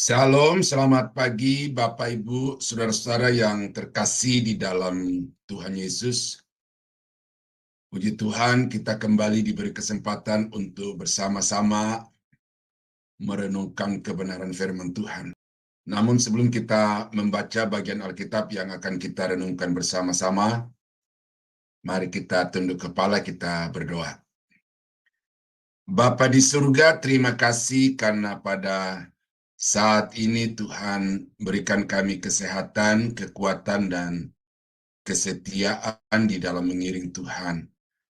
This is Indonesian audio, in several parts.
Shalom, selamat pagi Bapak Ibu, saudara-saudara yang terkasih di dalam Tuhan Yesus. Puji Tuhan, kita kembali diberi kesempatan untuk bersama-sama merenungkan kebenaran firman Tuhan. Namun sebelum kita membaca bagian Alkitab yang akan kita renungkan bersama-sama, mari kita tunduk kepala, kita berdoa. Bapa di surga, terima kasih karena pada saat ini Tuhan berikan kami kesehatan, kekuatan, dan kesetiaan di dalam mengiring Tuhan.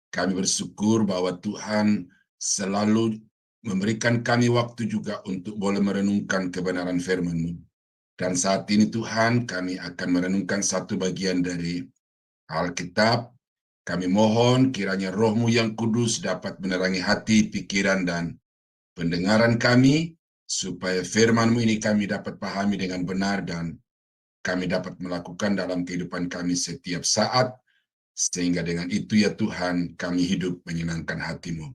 Kami bersyukur bahwa Tuhan selalu memberikan kami waktu juga untuk boleh merenungkan kebenaran firman-Mu. Dan saat ini Tuhan, kami akan merenungkan satu bagian dari Alkitab. Kami mohon kiranya Roh-Mu yang kudus dapat menerangi hati, pikiran, dan pendengaran kami, supaya firman-Mu ini kami dapat pahami dengan benar dan kami dapat melakukan dalam kehidupan kami setiap saat, sehingga dengan itu ya Tuhan, kami hidup menyenangkan hati-Mu.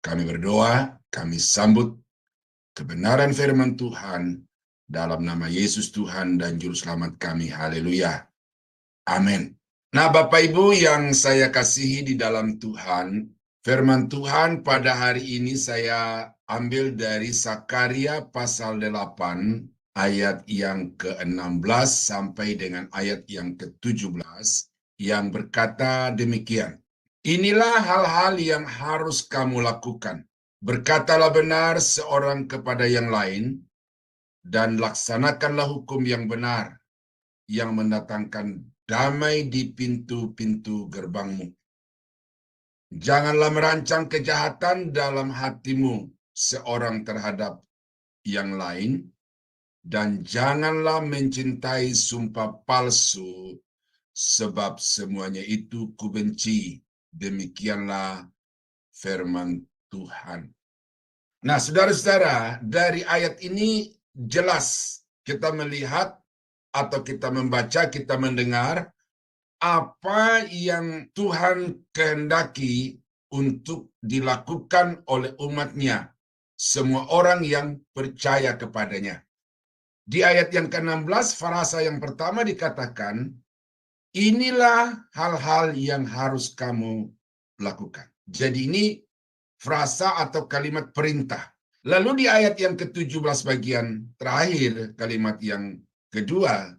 Kami berdoa, kami sambut kebenaran firman Tuhan, dalam nama Yesus Tuhan dan Juru Selamat kami. Haleluya. Amin. Nah, Bapak Ibu yang saya kasihi di dalam Tuhan, firman Tuhan pada hari ini saya ambil dari Sakaria pasal 8, ayat yang ke-16 sampai dengan ayat yang ke-17, yang berkata demikian. Inilah hal-hal yang harus kamu lakukan. Berkatalah benar seorang kepada yang lain, dan laksanakanlah hukum yang benar, yang mendatangkan damai di pintu-pintu gerbangmu. Janganlah merancang kejahatan dalam hatimu seorang terhadap yang lain, dan janganlah mencintai sumpah palsu, sebab semuanya itu kubenci. Demikianlah firman Tuhan. Nah, saudara-saudara, dari ayat ini jelas kita melihat atau kita membaca, kita mendengar apa yang Tuhan kehendaki untuk dilakukan oleh umatnya, semua orang yang percaya kepadanya. Di ayat yang ke-16, frasa yang pertama dikatakan, inilah hal-hal yang harus kamu lakukan. Jadi ini frasa atau kalimat perintah. Lalu di ayat yang ke-17 bagian terakhir, kalimat yang kedua,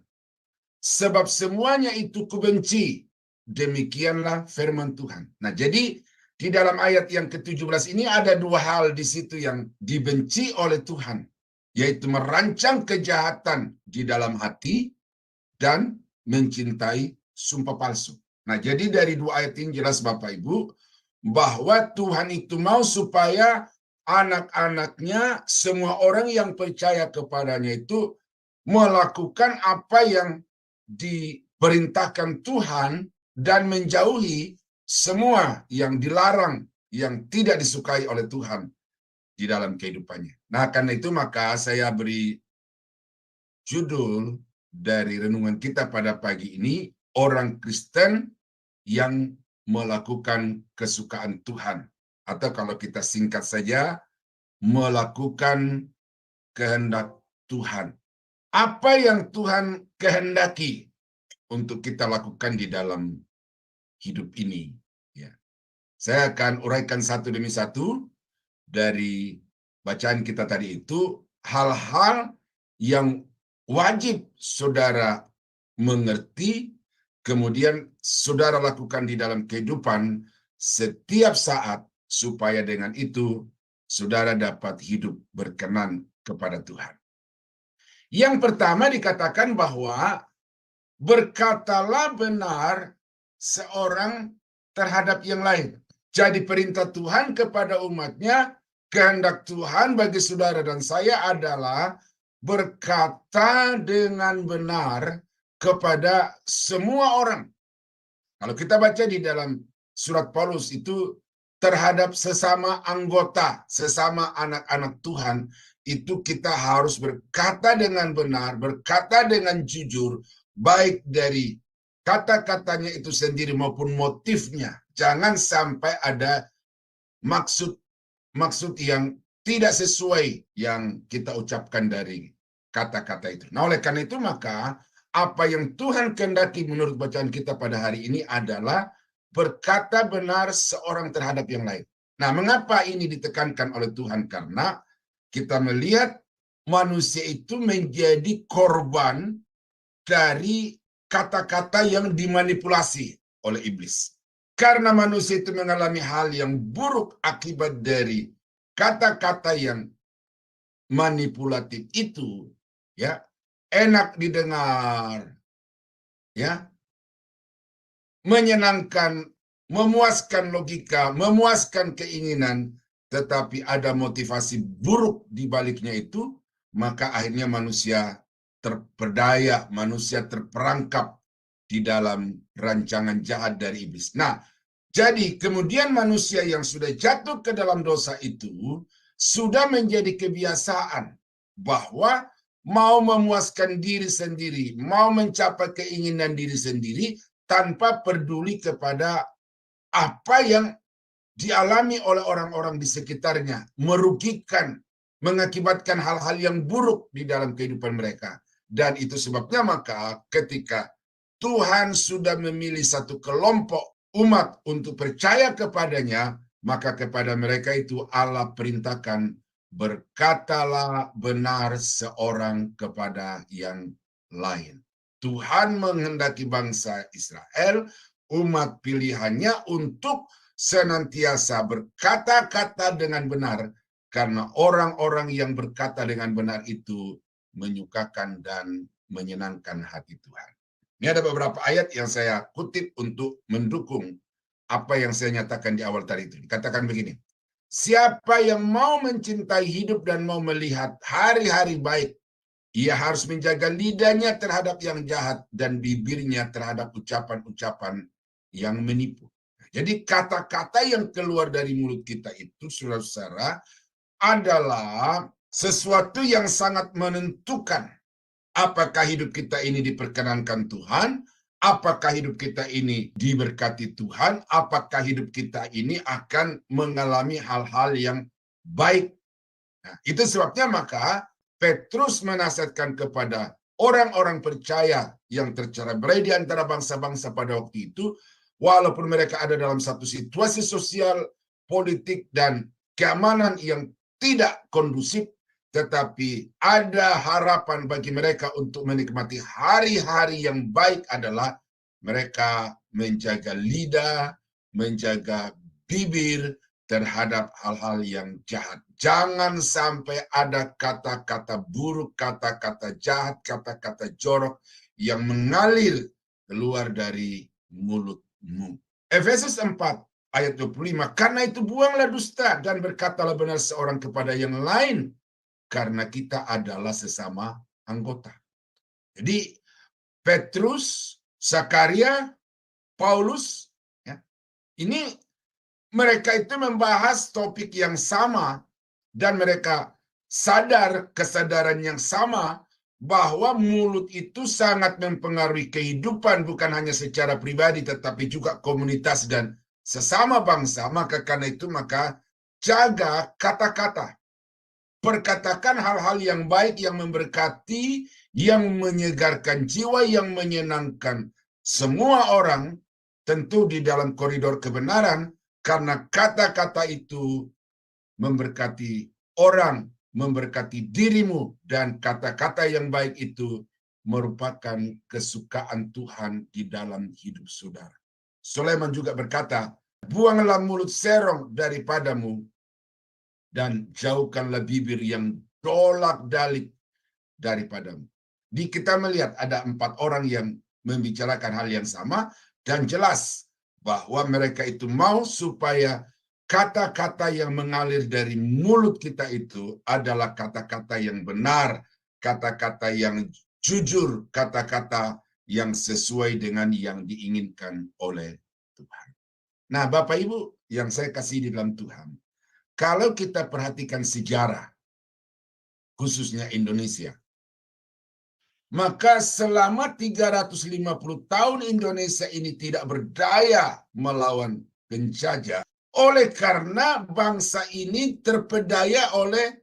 sebab semuanya itu kubenci, demikianlah firman Tuhan. Nah, jadi di dalam ayat yang ke-17 ini ada dua hal di situ yang dibenci oleh Tuhan, yaitu merancang kejahatan di dalam hati dan mencintai sumpah palsu. Nah, jadi dari dua ayat ini jelas Bapak Ibu, bahwa Tuhan itu mau supaya anak-anaknya, semua orang yang percaya kepadanya itu melakukan apa yang diperintahkan Tuhan dan menjauhi semua yang dilarang, yang tidak disukai oleh Tuhan di dalam kehidupannya. Nah, karena itu maka saya beri judul dari renungan kita pada pagi ini, orang Kristen yang melakukan kesukaan Tuhan. Atau kalau kita singkat saja, melakukan kehendak Tuhan. Apa yang Tuhan kehendaki untuk kita lakukan di dalam hidup ini? Ya. Saya akan uraikan satu demi satu dari bacaan kita tadi itu, hal-hal yang wajib saudara mengerti, kemudian saudara lakukan di dalam kehidupan setiap saat, supaya dengan itu saudara dapat hidup berkenan kepada Tuhan. Yang pertama dikatakan bahwa berkatalah benar seorang terhadap yang lain. Jadi perintah Tuhan kepada umatnya, kehendak Tuhan bagi saudara dan saya adalah berkata dengan benar kepada semua orang. Kalau kita baca di dalam surat Paulus itu, terhadap sesama anggota, sesama anak-anak Tuhan, itu kita harus berkata dengan benar, berkata dengan jujur, baik dari kata-katanya itu sendiri maupun motifnya. Jangan sampai ada maksud yang tidak sesuai yang kita ucapkan dari kata-kata itu. Nah, oleh karena itu maka apa yang Tuhan kehendaki menurut bacaan kita pada hari ini adalah berkata benar seorang terhadap yang lain. Nah, mengapa ini ditekankan oleh Tuhan? Karena kita melihat manusia itu menjadi korban dari kata-kata yang dimanipulasi oleh iblis. Karena manusia itu mengalami hal yang buruk akibat dari kata-kata yang manipulatif itu, ya, enak didengar, ya, menyenangkan, memuaskan logika, memuaskan keinginan, tetapi ada motivasi buruk di baliknya itu, maka akhirnya manusia terperdaya, manusia terperangkap di dalam rancangan jahat dari iblis. Nah, jadi kemudian manusia yang sudah jatuh ke dalam dosa itu sudah menjadi kebiasaan bahwa mau memuaskan diri sendiri, mau mencapai keinginan diri sendiri tanpa peduli kepada apa yang dialami oleh orang-orang di sekitarnya, merugikan, mengakibatkan hal-hal yang buruk di dalam kehidupan mereka. Dan itu sebabnya maka ketika Tuhan sudah memilih satu kelompok umat untuk percaya kepadanya, maka kepada mereka itu Allah perintahkan, berkatalah benar seorang kepada yang lain. Tuhan menghendaki bangsa Israel, umat pilihannya, untuk senantiasa berkata-kata dengan benar, karena orang-orang yang berkata dengan benar itu menyukakan dan menyenangkan hati Tuhan. Ini ada beberapa ayat yang saya kutip untuk mendukung apa yang saya nyatakan di awal tadi itu. Dikatakan begini, siapa yang mau mencintai hidup dan mau melihat hari-hari baik, ia harus menjaga lidahnya terhadap yang jahat dan bibirnya terhadap ucapan-ucapan yang menipu. Jadi kata-kata yang keluar dari mulut kita itu, saudara-saudara, adalah sesuatu yang sangat menentukan apakah hidup kita ini diperkenankan Tuhan, apakah hidup kita ini diberkati Tuhan, apakah hidup kita ini akan mengalami hal-hal yang baik. Nah, itu sebabnya maka Petrus menasihatkan kepada orang-orang percaya yang tercerai-berai di antara bangsa-bangsa pada waktu itu, walaupun mereka ada dalam satu situasi sosial, politik, dan keamanan yang tidak kondusif, tetapi ada harapan bagi mereka untuk menikmati hari-hari yang baik adalah mereka menjaga lidah, menjaga bibir terhadap hal-hal yang jahat. Jangan sampai ada kata-kata buruk, kata-kata jahat, kata-kata jorok yang mengalir keluar dari mulutmu. Efesus 4 ayat 25, karena itu buanglah dusta dan berkatalah benar seorang kepada yang lain, karena kita adalah sesama anggota. Jadi Petrus, Zakaria, Paulus, ya, ini mereka itu membahas topik yang sama dan mereka sadar kesadaran yang sama bahwa mulut itu sangat mempengaruhi kehidupan bukan hanya secara pribadi tetapi juga komunitas dan sesama bangsa. Maka karena itu maka jaga kata-kata. Perkatakan hal-hal yang baik, yang memberkati, yang menyegarkan jiwa, yang menyenangkan semua orang, tentu di dalam koridor kebenaran, karena kata-kata itu memberkati orang, memberkati dirimu, dan kata-kata yang baik itu merupakan kesukaan Tuhan di dalam hidup saudara. Sulaiman juga berkata, buanglah mulut serong daripadamu, dan jauhkanlah bibir yang dolak-dalik daripadamu. Kita melihat ada 4 orang yang membicarakan hal yang sama, dan jelas bahwa mereka itu mau supaya kata-kata yang mengalir dari mulut kita itu adalah kata-kata yang benar, kata-kata yang jujur, kata-kata yang sesuai dengan yang diinginkan oleh Tuhan. Nah, Bapak Ibu yang saya kasih di dalam Tuhan, kalau kita perhatikan sejarah, khususnya Indonesia, maka selama 350 tahun Indonesia ini tidak berdaya melawan penjajah oleh karena bangsa ini terpedaya oleh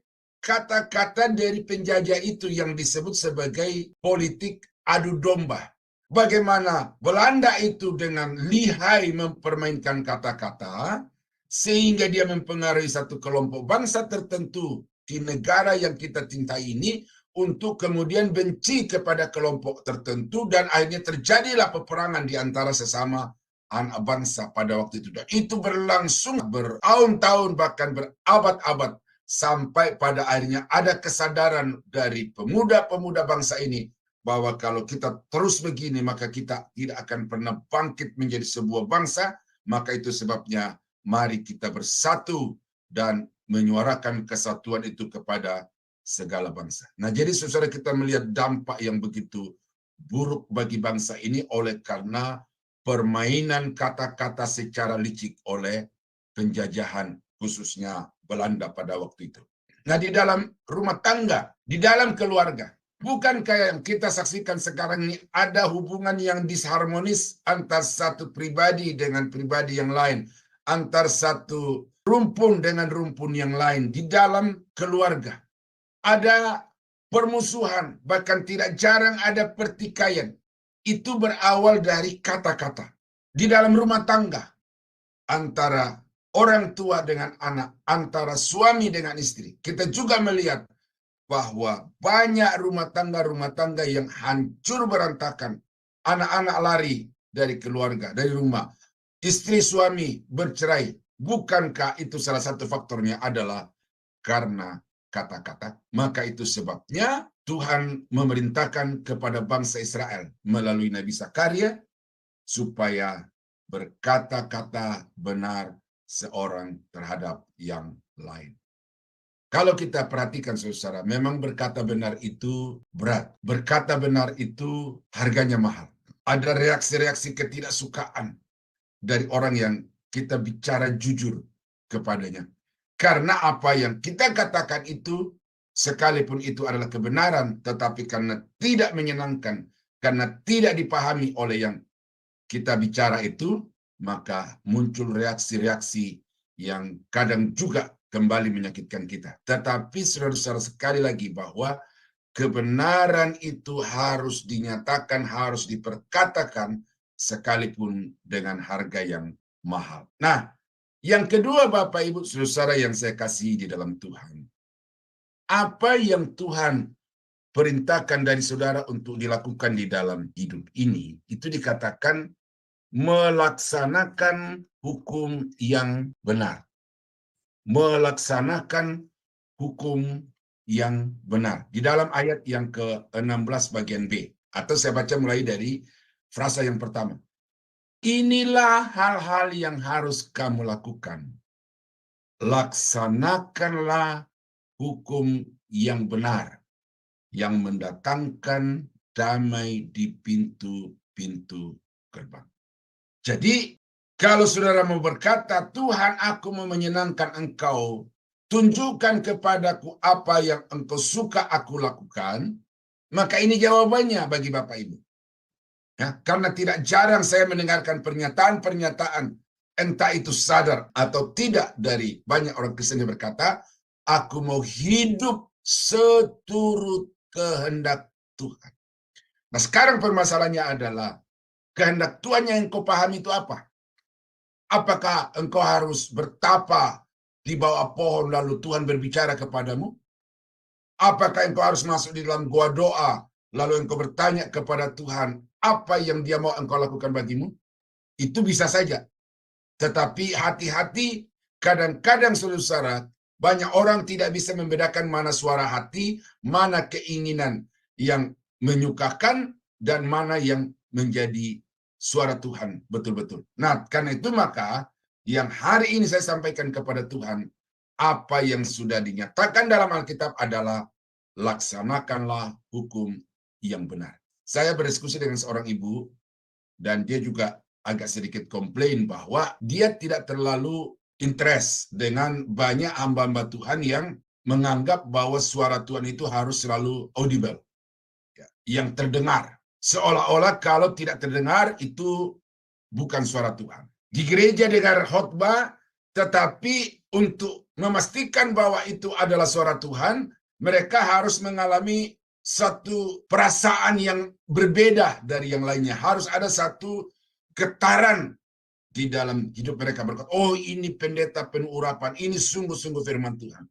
kata-kata dari penjajah itu yang disebut sebagai politik adu domba. Bagaimana Belanda itu dengan lihai mempermainkan kata-kata sehingga dia mempengaruhi satu kelompok bangsa tertentu di negara yang kita cintai ini untuk kemudian benci kepada kelompok tertentu, dan akhirnya terjadilah peperangan di antara sesama anak bangsa pada waktu itu. Dan itu berlangsung bertahun-tahun bahkan berabad-abad sampai pada akhirnya ada kesadaran dari pemuda-pemuda bangsa ini bahwa kalau kita terus begini maka kita tidak akan pernah bangkit menjadi sebuah bangsa. Maka itu sebabnya mari kita bersatu dan menyuarakan kesatuan itu kepada segala bangsa. Nah, jadi saudara, kita melihat dampak yang begitu buruk bagi bangsa ini oleh karena permainan kata-kata secara licik oleh penjajahan khususnya Belanda pada waktu itu. Nah, di dalam rumah tangga, di dalam keluarga, bukan kayak yang kita saksikan sekarang ini ada hubungan yang disharmonis antar satu pribadi dengan pribadi yang lain, antar satu rumpun dengan rumpun yang lain di dalam keluarga. Ada permusuhan, bahkan tidak jarang ada pertikaian. Itu berawal dari kata-kata. Di dalam rumah tangga, antara orang tua dengan anak, antara suami dengan istri. Kita juga melihat bahwa banyak rumah tangga yang hancur berantakan. Anak-anak lari dari keluarga, dari rumah. Istri suami bercerai. Bukankah itu salah satu faktornya adalah karena kata-kata? Maka itu sebabnya Tuhan memerintahkan kepada bangsa Israel melalui Nabi Zakaria supaya berkata-kata benar seorang terhadap yang lain. Kalau kita perhatikan saudara, memang berkata benar itu berat. Berkata benar itu harganya mahal. Ada reaksi-reaksi ketidaksukaan dari orang yang kita bicara jujur kepadanya. Karena apa yang kita katakan itu, sekalipun itu adalah kebenaran, tetapi karena tidak menyenangkan, karena tidak dipahami oleh yang kita bicara itu, maka muncul reaksi-reaksi yang kadang juga kembali menyakitkan kita. Tetapi saudara-saudara, sekali lagi bahwa kebenaran itu harus dinyatakan, harus diperkatakan, sekalipun dengan harga yang mahal. Nah, yang kedua Bapak Ibu Saudara yang saya kasihi di dalam Tuhan, apa yang Tuhan perintahkan dari saudara untuk dilakukan di dalam hidup ini, itu dikatakan melaksanakan hukum yang benar. Melaksanakan hukum yang benar. Di dalam ayat yang ke-16 bagian B, atau saya baca mulai dari frasa yang pertama. Inilah hal-hal yang harus kamu lakukan. Laksanakanlah hukum yang benar, yang mendatangkan damai di pintu-pintu gerbang. Jadi, kalau saudara mau berkata, Tuhan, aku mau menyenangkan engkau, tunjukkan kepadaku apa yang engkau suka aku lakukan, maka ini jawabannya bagi Bapak Ibu. Ya, karena tidak jarang saya mendengarkan pernyataan-pernyataan, entah itu sadar atau tidak, dari banyak orang Kristen yang berkata, aku mau hidup seturut kehendak Tuhan. Nah, sekarang permasalahannya adalah, kehendak Tuhan yang engkau pahami itu apa? Apakah engkau harus bertapa di bawah pohon lalu Tuhan berbicara kepadamu? Apakah engkau harus masuk di dalam gua doa lalu engkau bertanya kepada Tuhan apa yang dia mau engkau lakukan bagimu? Itu bisa saja. Tetapi hati-hati, kadang-kadang saudara, banyak orang tidak bisa membedakan mana suara hati, mana keinginan yang menyukakan, dan mana yang menjadi suara Tuhan betul-betul. Nah, karena itu maka yang hari ini saya sampaikan kepada Tuhan, apa yang sudah dinyatakan dalam Alkitab adalah laksanakanlah hukum yang benar. Saya berdiskusi dengan seorang ibu, dan dia juga agak sedikit komplain bahwa dia tidak terlalu interest dengan banyak hamba-hamba Tuhan yang menganggap bahwa suara Tuhan itu harus selalu audible, ya, yang terdengar. Seolah-olah kalau tidak terdengar itu bukan suara Tuhan. Di gereja dengar khotbah, tetapi untuk memastikan bahwa itu adalah suara Tuhan, mereka harus mengalami satu perasaan yang berbeda dari yang lainnya. Harus ada satu getaran di dalam hidup mereka berkata, oh ini pendeta penuh urapan, ini sungguh-sungguh firman Tuhan.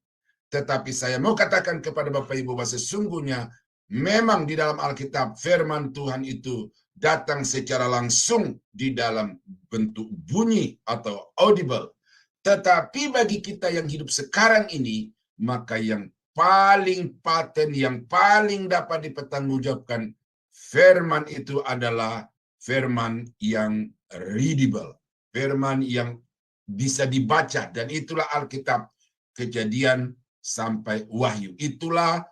Tetapi saya mau katakan kepada Bapak Ibu bahwa sesungguhnya memang di dalam Alkitab firman Tuhan itu datang secara langsung di dalam bentuk bunyi atau audible. Tetapi bagi kita yang hidup sekarang ini, maka yang paling paten, yang paling dapat dipertanggungjawabkan, firman itu adalah firman yang readable, firman yang bisa dibaca, dan itulah Alkitab, Kejadian sampai Wahyu. Itulah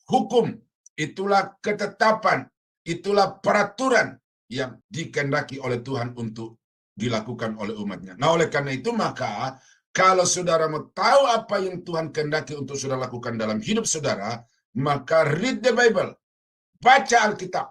hukum, itulah ketetapan, itulah peraturan yang dikehendaki oleh Tuhan untuk dilakukan oleh umatnya. Nah, oleh karena itu maka kalau saudara mau tahu apa yang Tuhan kehendaki untuk saudara lakukan dalam hidup saudara, maka read the Bible, baca Alkitab.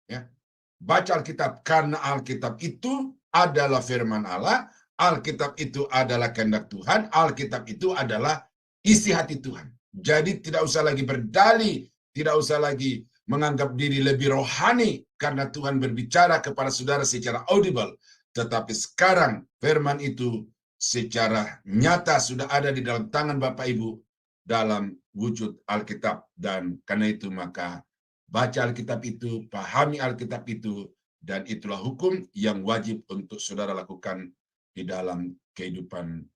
Ya. Baca Alkitab, karena Alkitab itu adalah firman Allah, Alkitab itu adalah kehendak Tuhan, Alkitab itu adalah isi hati Tuhan. Jadi tidak usah lagi berdalih, tidak usah lagi menganggap diri lebih rohani karena Tuhan berbicara kepada saudara secara audible. Tetapi sekarang firman itu secara nyata sudah ada di dalam tangan Bapak Ibu dalam wujud Alkitab. Dan karena itu maka baca Alkitab itu, pahami Alkitab itu, dan itulah hukum yang wajib untuk saudara lakukan di dalam kehidupan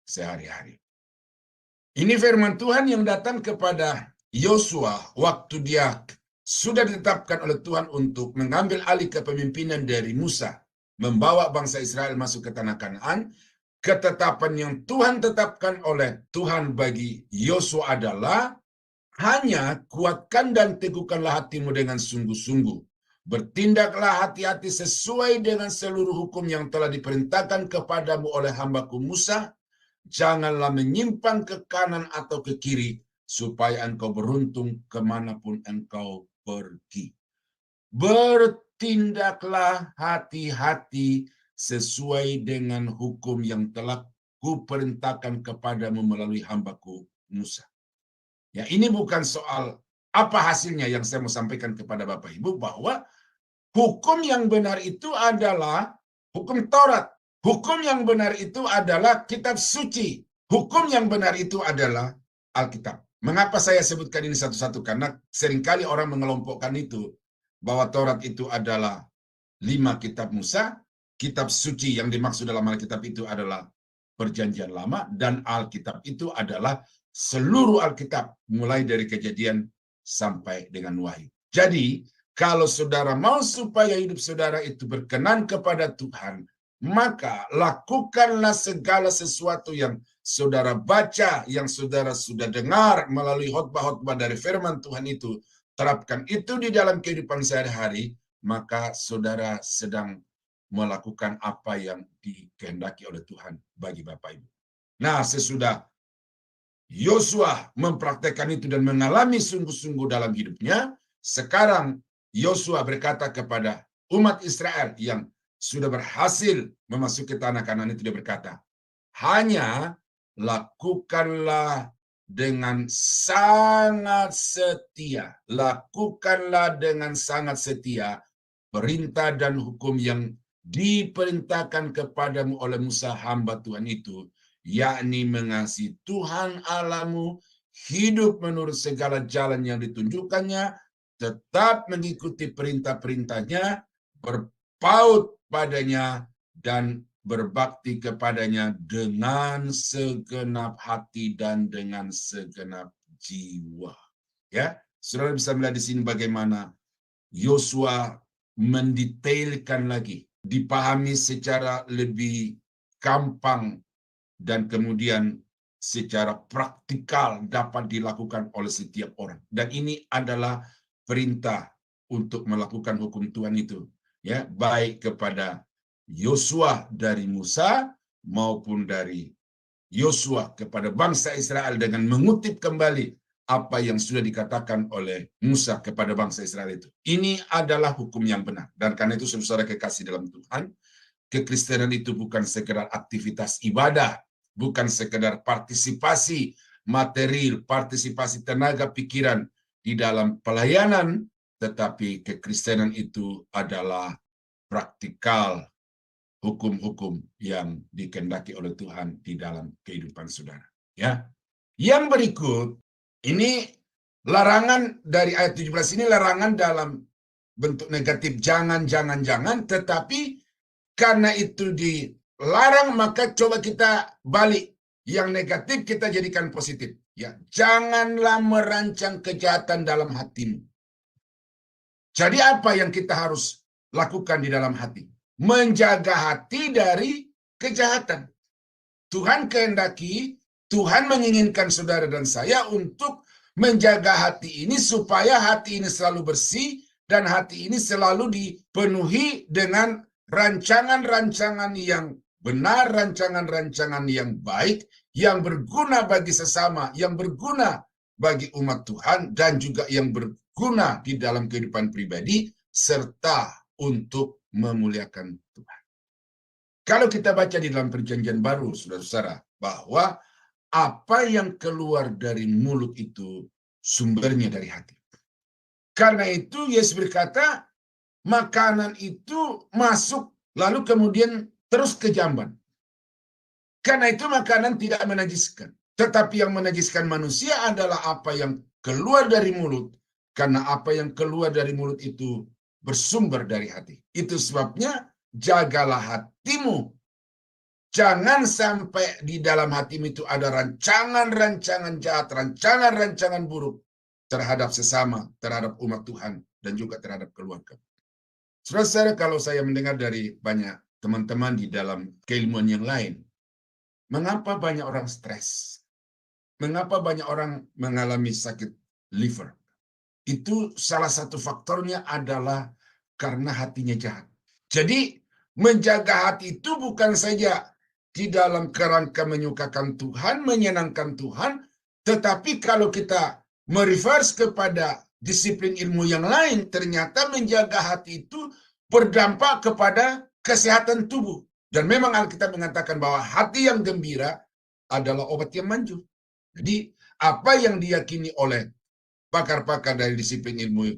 sehari-hari. Ini firman Tuhan yang datang kepada Yosua waktu dia sudah ditetapkan oleh Tuhan untuk mengambil alih kepemimpinan dari Musa, membawa bangsa Israel masuk ke tanah Kanaan. Ketetapan yang Tuhan tetapkan oleh Tuhan bagi Yosua adalah hanya kuatkan dan teguhkanlah hatimu dengan sungguh-sungguh. Bertindaklah hati-hati sesuai dengan seluruh hukum yang telah diperintahkan kepadamu oleh hambaku Musa. Janganlah menyimpang ke kanan atau ke kiri, supaya engkau beruntung kemanapun engkau pergi. Bertindaklah hati-hati sesuai dengan hukum yang telah kuperintahkan kepadamu melalui hambaku Musa. Ya, ini bukan soal apa hasilnya yang saya mau sampaikan kepada Bapak Ibu, bahwa hukum yang benar itu adalah hukum Taurat. Hukum yang benar itu adalah kitab suci. Hukum yang benar itu adalah Alkitab. Mengapa saya sebutkan ini satu-satu? Karena seringkali orang mengelompokkan itu, bahwa Taurat itu adalah 5 kitab Musa, kitab suci yang dimaksud dalam Alkitab itu adalah Perjanjian Lama, dan Alkitab itu adalah seluruh Alkitab, mulai dari Kejadian sampai dengan Wahyu. Jadi, kalau saudara mau supaya hidup saudara itu berkenan kepada Tuhan, maka lakukanlah segala sesuatu yang saudara baca, yang saudara sudah dengar melalui khotbah-khotbah dari firman Tuhan itu, terapkan itu di dalam kehidupan sehari-hari, maka saudara sedang melakukan apa yang dikehendaki oleh Tuhan bagi Bapak Ibu. Nah, sesudah Yosua mempraktekkan itu dan mengalami sungguh-sungguh dalam hidupnya, sekarang Yosua berkata kepada umat Israel yang sudah berhasil memasuki tanah Kanaan itu, dia berkata, hanya lakukanlah dengan sangat setia. Lakukanlah dengan sangat setia perintah dan hukum yang diperintahkan kepadamu oleh Musa hamba Tuhan itu, yakni mengasihi Tuhan Allahmu, hidup menurut segala jalan yang ditunjukkannya, tetap mengikuti perintah-perintahnya, berpaut padanya, dan berbakti kepadanya dengan segenap hati dan dengan segenap jiwa. Ya, saudara bisa melihat di sini bagaimana Yosua mendetailkan lagi, dipahami secara lebih gampang dan kemudian secara praktikal dapat dilakukan oleh setiap orang. Dan ini adalah perintah untuk melakukan hukum Tuhan itu, ya, baik kepada Yosua dari Musa maupun dari Yosua kepada bangsa Israel dengan mengutip kembali apa yang sudah dikatakan oleh Musa kepada bangsa Israel itu. Ini adalah hukum yang benar. Dan karena itu saudara kekasih dalam Tuhan, kekristenan itu bukan sekedar aktivitas ibadah, bukan sekedar partisipasi material, partisipasi tenaga pikiran di dalam pelayanan, tetapi kekristenan itu adalah praktikal hukum-hukum yang dikehendaki oleh Tuhan di dalam kehidupan saudara. Ya. Yang berikut, ini larangan dari ayat 17 ini larangan dalam bentuk negatif, jangan, tetapi karena itu dilarang, maka coba kita balik. Yang negatif kita jadikan positif. Ya, janganlah merancang kejahatan dalam hatimu. Jadi apa yang kita harus lakukan di dalam hati? Menjaga hati dari kejahatan. Tuhan kehendaki, Tuhan menginginkan saudara dan saya untuk menjaga hati ini supaya hati ini selalu bersih dan hati ini selalu dipenuhi dengan rancangan-rancangan yang benar, rancangan-rancangan yang baik, yang berguna bagi sesama, yang berguna bagi umat Tuhan, dan juga yang berguna di dalam kehidupan pribadi, serta untuk memuliakan Tuhan. Kalau kita baca di dalam perjanjian baru, saudara-saudara, bahwa apa yang keluar dari mulut itu sumbernya dari hati. Karena itu Yesus berkata, makanan itu masuk lalu kemudian terus ke jamban. Karena itu makanan tidak menajiskan. Tetapi yang menajiskan manusia adalah apa yang keluar dari mulut. Karena apa yang keluar dari mulut itu bersumber dari hati. Itu sebabnya jagalah hatimu. Jangan sampai di dalam hatimu itu ada rancangan-rancangan jahat, rancangan-rancangan buruk terhadap sesama, terhadap umat Tuhan, dan juga terhadap keluarga. Saudara-saudara, kalau saya mendengar dari banyak teman-teman di dalam keilmuan yang lain, mengapa banyak orang stres? Mengapa banyak orang mengalami sakit liver? Itu salah satu faktornya adalah karena hatinya jahat. Jadi menjaga hati itu bukan saja di dalam kerangka menyukakan Tuhan, menyenangkan Tuhan, tetapi kalau kita mereverse kepada disiplin ilmu yang lain, ternyata menjaga hati itu berdampak kepada kesehatan tubuh. Dan memang Alkitab mengatakan bahwa hati yang gembira adalah obat yang manjur. Jadi apa yang diyakini oleh pakar-pakar dari disiplin ilmu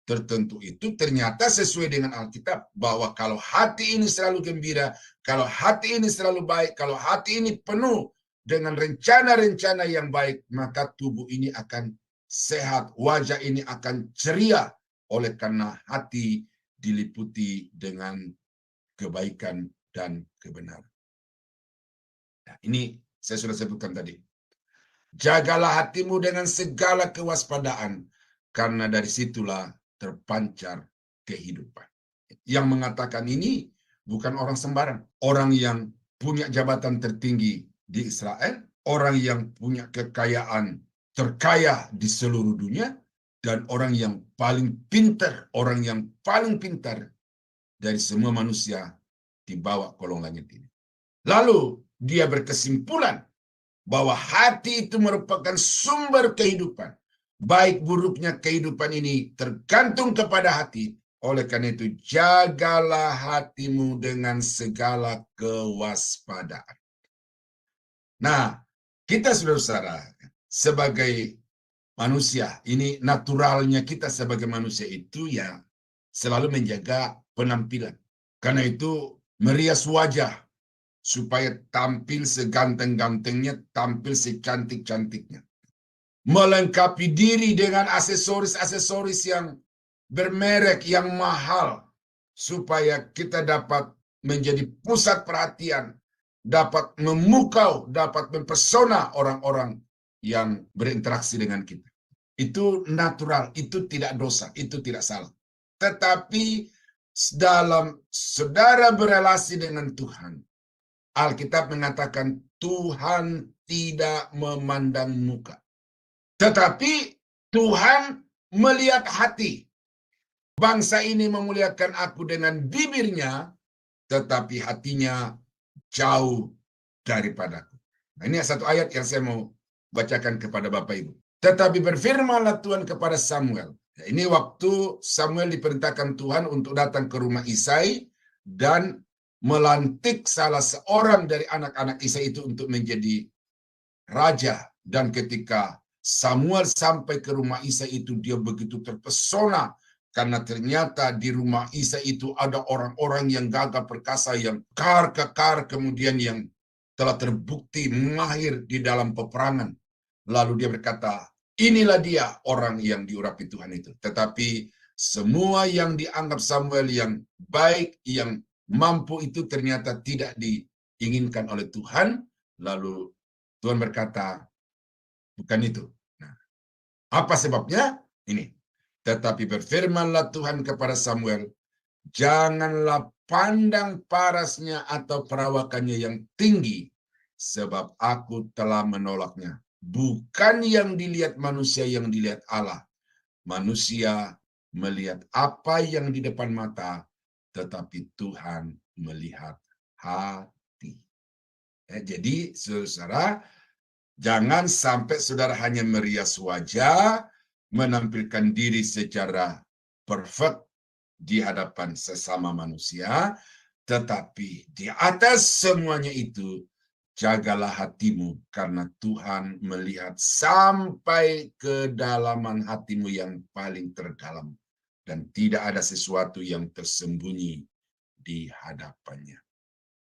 tertentu itu ternyata sesuai dengan Alkitab, bahwa kalau hati ini selalu gembira, kalau hati ini selalu baik, kalau hati ini penuh dengan rencana-rencana yang baik, maka tubuh ini akan sehat, wajah ini akan ceria, oleh karena hati diliputi dengan kebaikan dan kebenaran. Nah, ini saya sudah sebutkan tadi. Jagalah hatimu dengan segala kewaspadaan, karena dari situlah terpancar kehidupan. Yang mengatakan ini bukan orang sembarang. Orang yang punya jabatan tertinggi di Israel, orang yang punya kekayaan terkaya di seluruh dunia, dan orang yang paling pintar, dari semua manusia di bawah kolong langit ini. Lalu dia berkesimpulan bahwa hati itu merupakan sumber kehidupan. Baik buruknya kehidupan ini tergantung kepada hati. Oleh karena itu, jagalah hatimu dengan segala kewaspadaan. Nah, kita saudara-saudara, sebagai manusia, ini naturalnya kita sebagai manusia itu ya selalu menjaga penampilan. Karena itu, merias wajah supaya tampil seganteng-gantengnya, tampil secantik-cantiknya. Melengkapi diri dengan aksesoris-aksesoris yang bermerek, yang mahal, supaya kita dapat menjadi pusat perhatian, dapat memukau, dapat mempesona orang-orang yang berinteraksi dengan kita. Itu natural, itu tidak dosa, itu tidak salah. Tetapi dalam saudara berelasi dengan Tuhan, Alkitab mengatakan Tuhan tidak memandang muka. Tetapi Tuhan melihat hati. Bangsa ini memuliakan aku dengan bibirnya, tetapi hatinya jauh daripadaku. Nah, ini satu ayat yang saya mau bacakan kepada Bapak Ibu. Tetapi berfirmanlah Tuhan kepada Samuel. Nah, ini waktu Samuel diperintahkan Tuhan untuk datang ke rumah Isai dan melantik salah seorang dari anak-anak Isai itu untuk menjadi raja Dan ketika Samuel sampai ke rumah Isai itu, dia begitu terpesona karena ternyata di rumah Isai itu ada orang-orang yang gagah perkasa, yang kekar kemudian yang telah terbukti mahir di dalam peperangan. Lalu dia berkata, inilah dia orang yang diurapi Tuhan itu. Tetapi semua yang dianggap Samuel yang baik, yang mampu itu ternyata tidak diinginkan oleh Tuhan. Lalu Tuhan berkata, bukan itu. Nah, apa sebabnya? Ini. Tetapi berfirmanlah Tuhan kepada Samuel, janganlah pandang parasnya atau perawakannya yang tinggi, sebab aku telah menolaknya. Bukan yang dilihat manusia, yang dilihat Allah. Manusia melihat apa yang di depan mata, tetapi Tuhan melihat hati. Jadi, saudara, jangan sampai saudara hanya merias wajah, menampilkan diri secara perfect di hadapan sesama manusia, tetapi di atas semuanya itu, jagalah hatimu, karena Tuhan melihat sampai kedalaman hatimu yang paling terdalam, dan tidak ada sesuatu yang tersembunyi di hadapannya.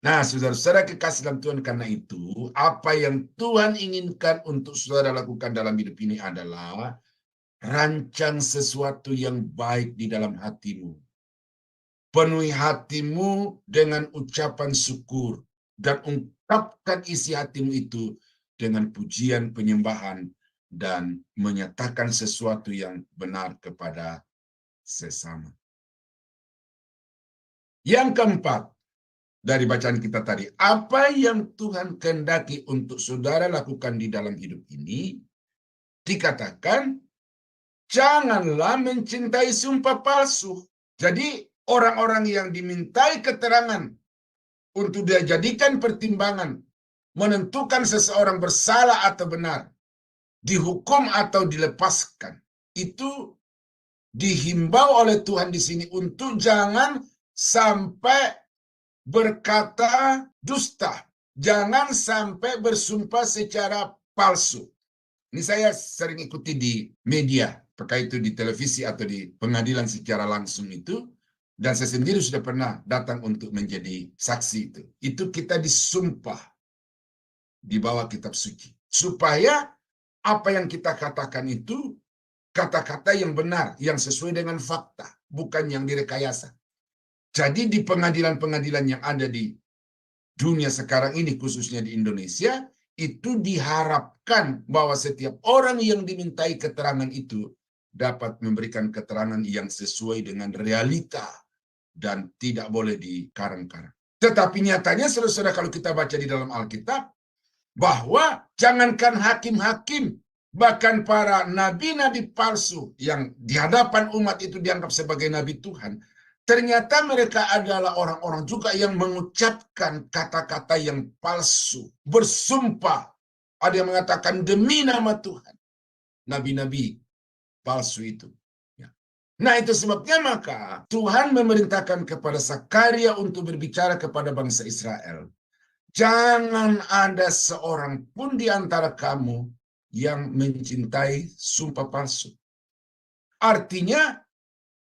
Nah, saudara-saudara kekasih dalam Tuhan, karena itu, apa yang Tuhan inginkan untuk saudara lakukan dalam hidup ini adalah rancang sesuatu yang baik di dalam hatimu. Penuhi hatimu dengan ucapan syukur, dan ungkapkan isi hatimu itu dengan pujian penyembahan, dan menyatakan sesuatu yang benar kepada sesama. Yang keempat, dari bacaan kita tadi, apa yang Tuhan kehendaki untuk saudara lakukan di dalam hidup ini, dikatakan, janganlah mencintai sumpah palsu. Jadi, orang-orang yang dimintai keterangan untuk dia jadikan pertimbangan, menentukan seseorang bersalah atau benar, dihukum atau dilepaskan, itu dihimbau oleh Tuhan di sini untuk jangan sampai berkata dusta, jangan sampai bersumpah secara palsu. Ini saya sering ikuti di media, apakah itu di televisi atau di pengadilan secara langsung itu, dan saya sendiri sudah pernah datang untuk menjadi saksi itu. Itu kita disumpah di bawah kitab suci, supaya apa yang kita katakan itu kata-kata yang benar, yang sesuai dengan fakta, bukan yang direkayasa. Jadi di pengadilan-pengadilan yang ada di dunia sekarang ini, khususnya di Indonesia, itu diharapkan bahwa setiap orang yang dimintai keterangan itu dapat memberikan keterangan yang sesuai dengan realita dan tidak boleh dikarang-karang. Tetapi nyatanya, saudara-saudara, kalau kita baca di dalam Alkitab, bahwa jangankan hakim-hakim, bahkan para nabi-nabi palsu yang di hadapan umat itu dianggap sebagai nabi Tuhan, ternyata mereka adalah orang-orang juga yang mengucapkan kata-kata yang palsu, bersumpah. Ada yang mengatakan demi nama Tuhan. Nabi-nabi palsu itu. Nah, itu sebabnya maka Tuhan memerintahkan kepada Zakaria untuk berbicara kepada bangsa Israel. Jangan ada seorang pun di antara kamu yang mencintai sumpah palsu. Artinya,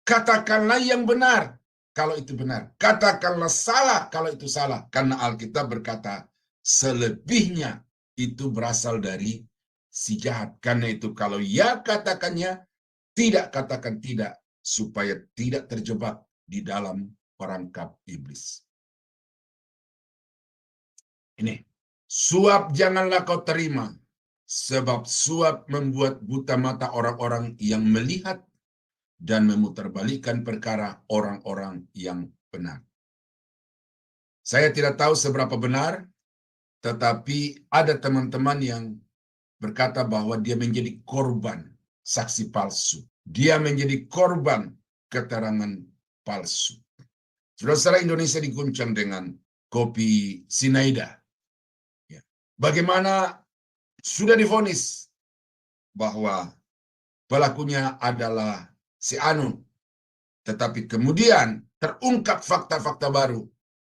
katakanlah yang benar kalau itu benar. Katakanlah salah kalau itu salah. Karena Alkitab berkata, selebihnya itu berasal dari si jahat. Karena itu kalau ya katakannya, tidak katakan tidak, supaya tidak terjebak di dalam perangkap iblis. Ini, suap janganlah kau terima, sebab suap membuat buta mata orang-orang yang melihat dan memutarbalikkan perkara orang-orang yang benar. Saya tidak tahu seberapa benar, tetapi ada teman-teman yang berkata bahwa dia menjadi korban saksi palsu. Dia menjadi korban keterangan palsu. Saudara-saudara, Indonesia diguncang dengan kopi Sinaida. Bagaimana sudah divonis bahwa pelakunya adalah si Anu, tetapi kemudian terungkap fakta-fakta baru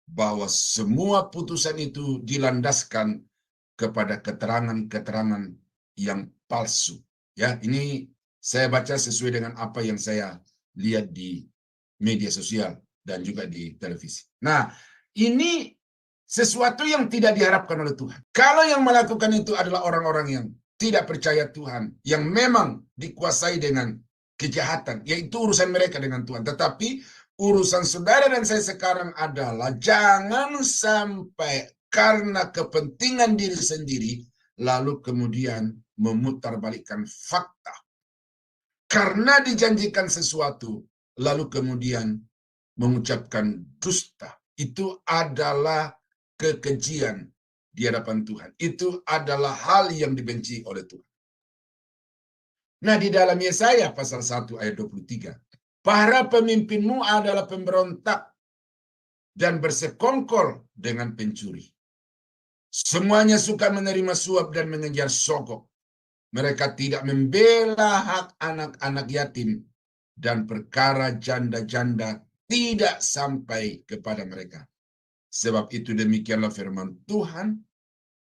bahwa semua putusan itu dilandaskan kepada keterangan-keterangan yang palsu. Ya, ini saya baca sesuai dengan apa yang saya lihat di media sosial dan juga di televisi. Nah, ini sesuatu yang tidak diharapkan oleh Tuhan. Kalau yang melakukan itu adalah orang-orang yang tidak percaya Tuhan, yang memang dikuasai dengan kejahatan, yaitu urusan mereka dengan Tuhan. Tetapi urusan saudara dan saya sekarang adalah jangan sampai karena kepentingan diri sendiri, lalu kemudian memutarbalikkan fakta. Karena dijanjikan sesuatu, lalu kemudian mengucapkan dusta. Itu adalah kekejian di hadapan Tuhan. Itu adalah hal yang dibenci oleh Tuhan. Nah, di dalam Yesaya pasal 1 ayat 23, para pemimpinmu adalah pemberontak dan bersekongkol dengan pencuri. Semuanya suka menerima suap dan mengejar sogok. Mereka tidak membela hak anak-anak yatim dan perkara janda-janda tidak sampai kepada mereka. Sebab itu demikianlah firman Tuhan,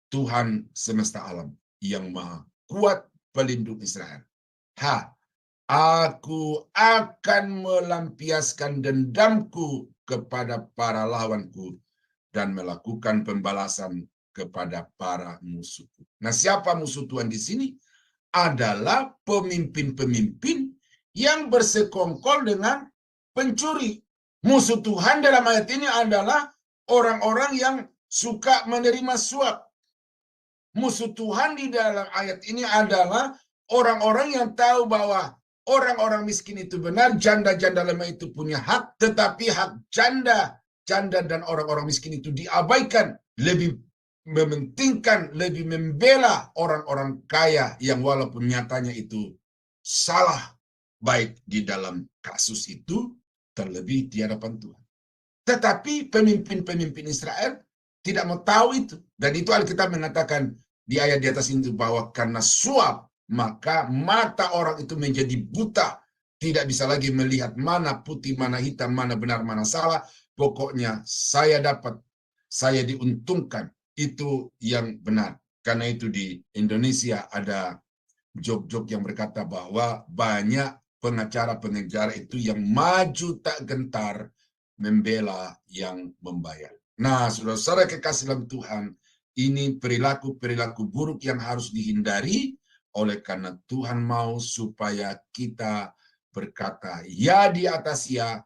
Tuhan semesta alam yang maha kuat pelindung Israel. Aku akan melampiaskan dendamku kepada para lawanku dan melakukan pembalasan kepada para musuhku. Nah, siapa musuh Tuhan di sini? Adalah pemimpin-pemimpin yang bersekongkol dengan pencuri. Musuh Tuhan dalam ayat ini adalah orang-orang yang suka menerima suap. Musuh Tuhan di dalam ayat ini adalah orang-orang yang tahu bahwa orang-orang miskin itu benar, janda-janda lemah itu punya hak, tetapi hak janda dan orang-orang miskin itu diabaikan, lebih mementingkan, lebih membela orang-orang kaya yang walaupun nyatanya itu salah, baik di dalam kasus itu, terlebih di hadapan Tuhan. Tetapi pemimpin-pemimpin Israel tidak mau tahu itu. Dan itu Alkitab mengatakan di ayat di atas itu bahwa karena suap, maka mata orang itu menjadi buta. Tidak bisa lagi melihat mana putih, mana hitam, mana benar, mana salah. Pokoknya saya dapat, saya diuntungkan. Itu yang benar. Karena itu di Indonesia ada joke-joke yang berkata bahwa banyak pengacara-pengacara itu yang maju tak gentar membela yang membayar. Nah, saudara-saudara kekasih dalam Tuhan, ini perilaku-perilaku buruk yang harus dihindari oleh karena Tuhan mau supaya kita berkata ya di atas ya,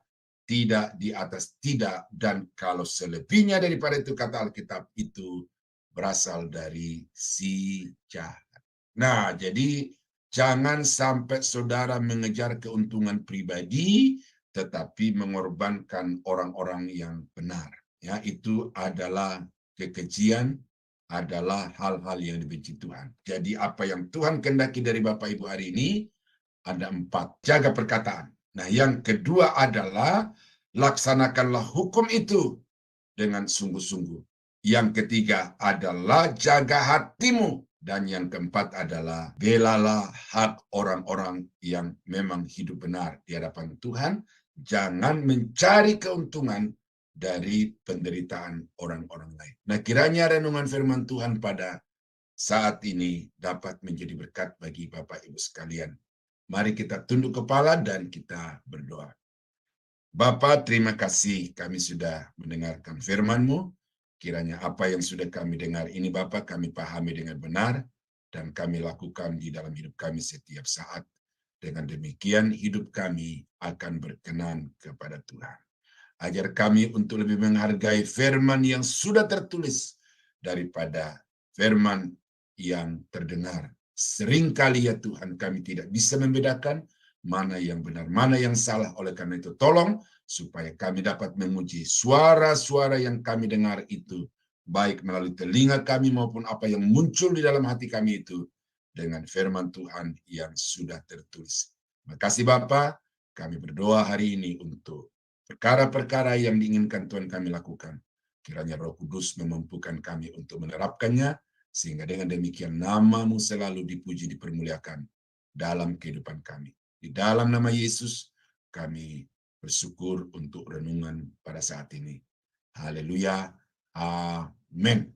tidak di atas tidak, dan kalau selebihnya daripada itu kata Alkitab itu berasal dari si jahat. Nah, jadi jangan sampai saudara mengejar keuntungan pribadi, tetapi mengorbankan orang-orang yang benar. Ya, itu adalah kekejian, adalah hal-hal yang dibenci Tuhan. Jadi apa yang Tuhan kehendaki dari Bapak Ibu hari ini, ada 4. Jaga perkataan. Nah, yang kedua adalah laksanakanlah hukum itu dengan sungguh-sungguh. Yang ketiga adalah jaga hatimu. Dan yang keempat adalah belalah hak orang-orang yang memang hidup benar di hadapan Tuhan. Jangan mencari keuntungan dari penderitaan orang-orang lain. Nah, kiranya renungan firman Tuhan pada saat ini dapat menjadi berkat bagi Bapak Ibu sekalian. Mari kita tunduk kepala dan kita berdoa. Bapa, terima kasih kami sudah mendengarkan firman-Mu. Kiranya apa yang sudah kami dengar ini Bapa kami pahami dengan benar dan kami lakukan di dalam hidup kami setiap saat. Dengan demikian hidup kami akan berkenan kepada Tuhan. Ajar kami untuk lebih menghargai firman yang sudah tertulis daripada firman yang terdengar. Seringkali ya Tuhan kami tidak bisa membedakan mana yang benar, mana yang salah. Oleh karena itu tolong supaya kami dapat memuji suara-suara yang kami dengar itu, baik melalui telinga kami maupun apa yang muncul di dalam hati kami itu, dengan firman Tuhan yang sudah tertulis. Terima kasih Bapa, kami berdoa hari ini untuk perkara-perkara yang diinginkan Tuhan kami lakukan. Kiranya Roh Kudus memampukan kami untuk menerapkannya, sehingga dengan demikian nama-Mu selalu dipuji, dipermuliakan dalam kehidupan kami. Di dalam nama Yesus, kami bersyukur untuk renungan pada saat ini. Haleluya. Amin.